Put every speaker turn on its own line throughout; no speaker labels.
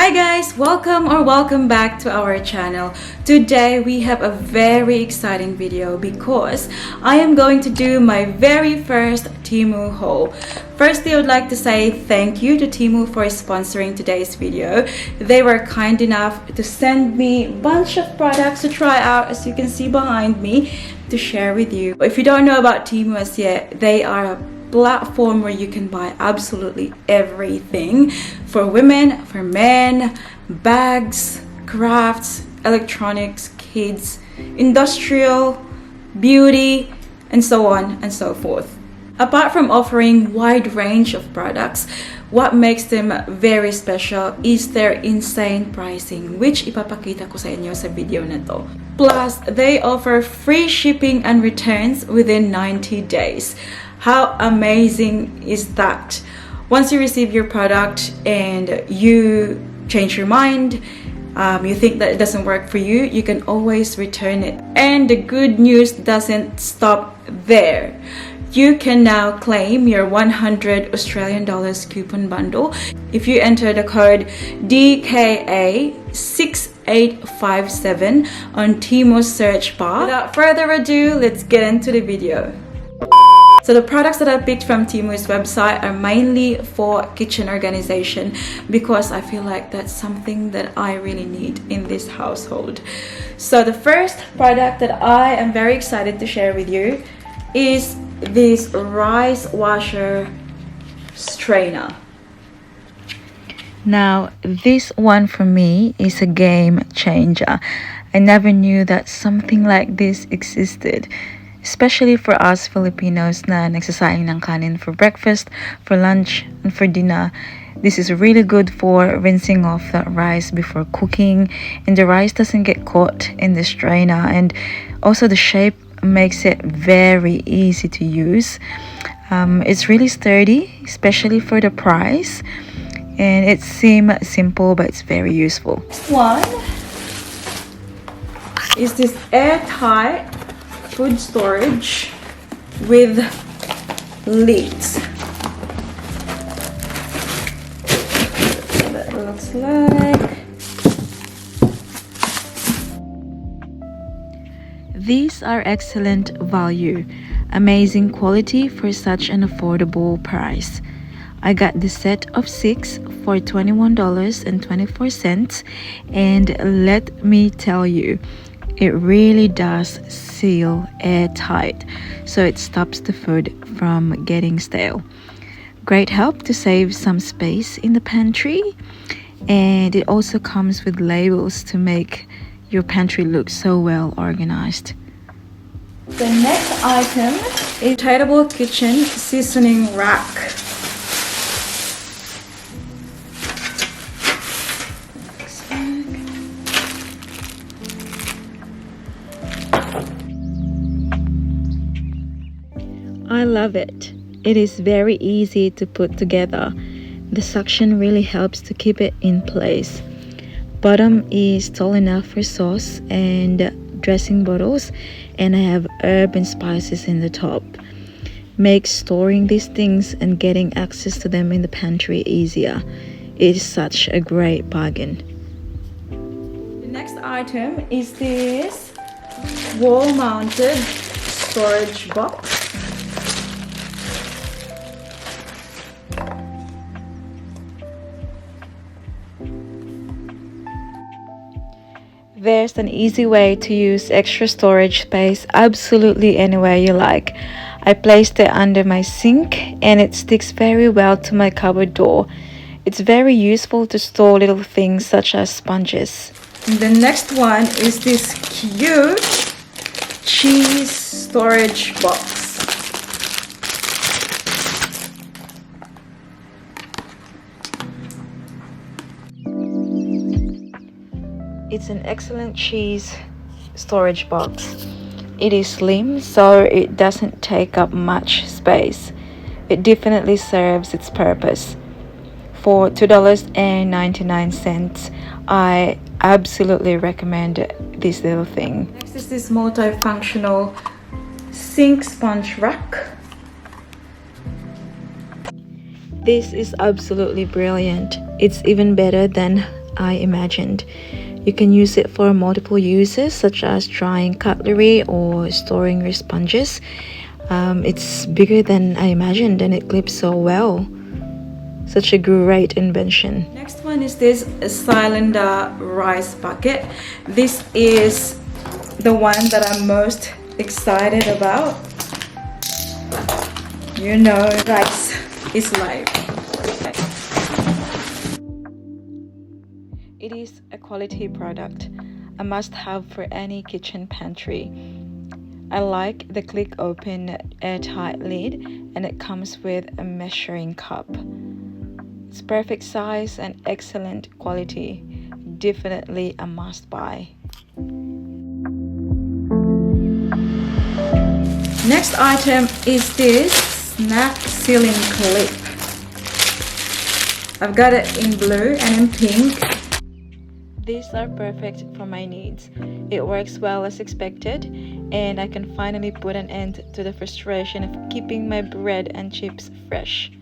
Hi guys, welcome back to our channel. Today we have a very exciting video because I am going to do my very first Temu haul. Firstly, I would like to say thank you to Temu for sponsoring today's video. They were kind enough to send me a bunch of products to try out, as you can see behind me, to share with you. If you don't know about Temu as yet, they are a platform where you can buy absolutely everything for women, for men, bags, crafts, electronics, kids, industrial, beauty, and so on and so forth. Apart from offering wide range of products, what makes them very special is their insane pricing, which ipapakita ko sa inyo sa video na to. Plus, they offer free shipping and returns within 90 days. How amazing is that? Once you receive your product and you change your mind, you think that it doesn't work for you, you can always return it. And the good news doesn't stop there. You can now claim your 100 Australian dollars coupon bundle if you enter the code DKA6857 on Temu's search bar. Without further ado, let's get into the video. So the products that I picked from Temu's website are mainly for kitchen organization because I feel like that's something that I really need in this household. So the first product that I am very excited to share with you is this rice washer strainer. Now this one for me is a game changer. I never knew that something like this existed. Especially for us Filipinos na nagsasayang ng kanin for breakfast, for lunch, and for dinner. This is really good for rinsing off the rice before cooking, and the rice doesn't get caught in the strainer, and also the shape makes it very easy to use. It's really sturdy, especially for the price, and it seems simple but it's very useful. Next one is this Airtight food storage with lids. That looks like. These are excellent value, amazing quality for such an affordable price. I got the set of 6 for $21.24, and let me tell you, it really does seal airtight, so it stops the food from getting stale. Great help to save some space in the pantry, and it also comes with labels to make your pantry look so well organized. The next item is Titable Kitchen Seasoning Rack. I love it. It is very easy to put together. The suction really helps to keep it in place. Bottom is tall enough for sauce and dressing bottles, and I have herb and spices in the top. Makes storing these things and getting access to them in the pantry easier. It is such a great bargain. The next item is this wall-mounted storage box. There's an easy way to use extra storage space absolutely anywhere you like. I placed it under my sink and it sticks very well to my cupboard door. It's very useful to store little things such as sponges. And the next one is this cute cheese storage box. It's an excellent cheese storage box. It is slim, so it doesn't take up much space. It definitely serves its purpose. For $2.99, I absolutely recommend this little thing. Next is this multifunctional sink sponge rack. This is absolutely brilliant. It's even better than
I imagined. You can use it for multiple uses, such as drying cutlery or storing your sponges. It's bigger than I imagined and it clips so well. Such a great invention.
Next one is this cylinder rice bucket. This is the one that I'm most excited about. You know, rice is life. It is a quality product, a must-have for any kitchen pantry. I like the click open airtight lid, and it comes with a measuring cup. It's perfect size and excellent quality. Definitely a must buy. Next item is this snack sealing clip. I've got it in blue and in pink. These are perfect for my needs. It works well as expected, and I can finally put an end to the frustration of keeping my bread and chips fresh.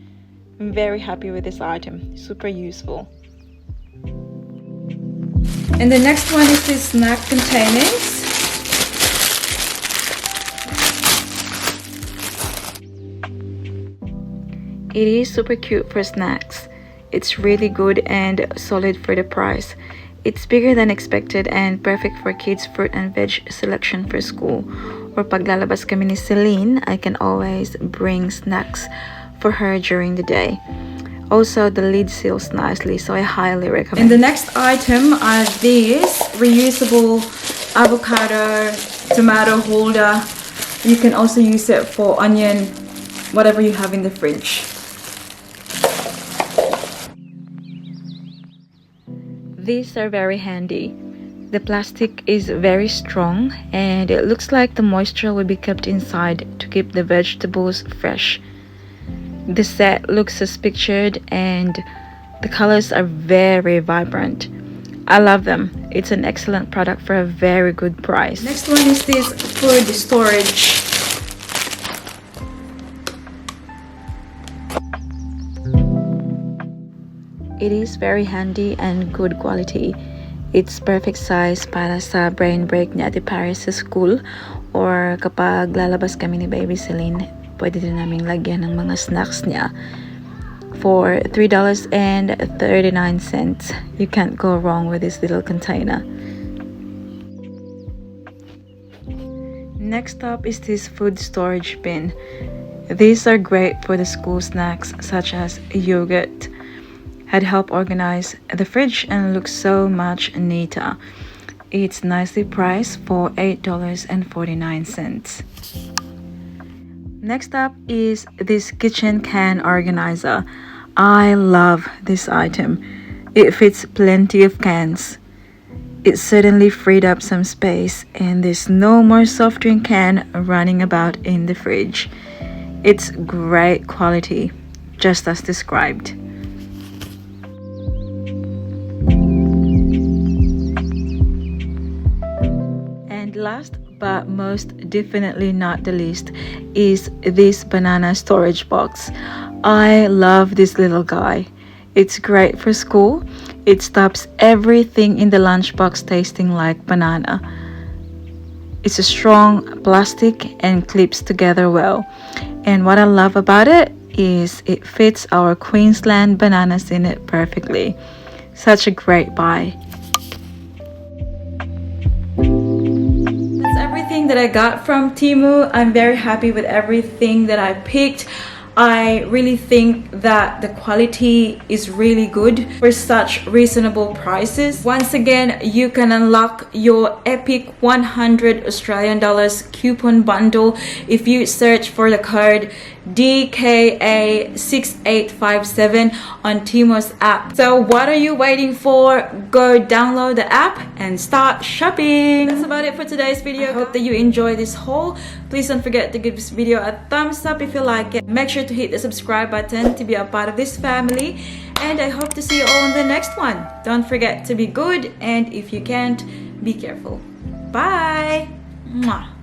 I'm very happy with this item, super useful. And the next one is this snack containers. It is super cute for snacks. It's really good and solid for the price. It's bigger than expected and perfect for kids' fruit and veg selection for school. Or pag lalabas kami ni Celine, I can always bring snacks for her during the day. Also, the lid seals nicely, so I highly recommend. And the next item are these reusable avocado tomato holder. You can also use it for onion, whatever you have in the fridge. These are very handy. The plastic is very strong and it looks like the moisture will be kept inside to keep the vegetables fresh. The set looks as pictured and the colors are very vibrant. I love them. It's an excellent product for a very good price. Next one is this food storage. It is very handy and good quality. It's perfect size para sa brain break ni Ate Paris sa school or kapag lalabas kami ni Baby Celine, pwede din naming lagyan ng mga snacks niya. For $3.39, you can't go wrong with this little container. Next up is this food storage bin. These are great for the school snacks such as yogurt. I'd help organize the fridge and look so much neater. It's nicely priced for $8.49. Next up is this kitchen can organizer. I love this item. It fits plenty of cans. It certainly freed up some space and there's no more soft drink can running about in the fridge. It's great quality, just as described. Last but most definitely not the least is this banana storage box. I love this little guy. It's great for school. It stops everything in the lunchbox tasting like banana. It's a strong plastic and clips together well. And what I love about it is it fits our Queensland bananas in it perfectly. Such a great buy. That I got from Temu. I'm very happy with everything that I picked. I really think that the quality is really good for such reasonable prices. Once again, you can unlock your epic 100 Australian dollars coupon bundle if you search for the code DKA6857 on Temu's app. So what are you waiting for? Go download the app and start shopping. That's about it for today's video. I hope that you enjoy this haul. Please don't forget to give this video a thumbs up if you like it. Make sure to hit the subscribe button to be a part of this family. And I hope to see you all in the next one. Don't forget to be good, and if you can't, be careful. Bye! Mwah.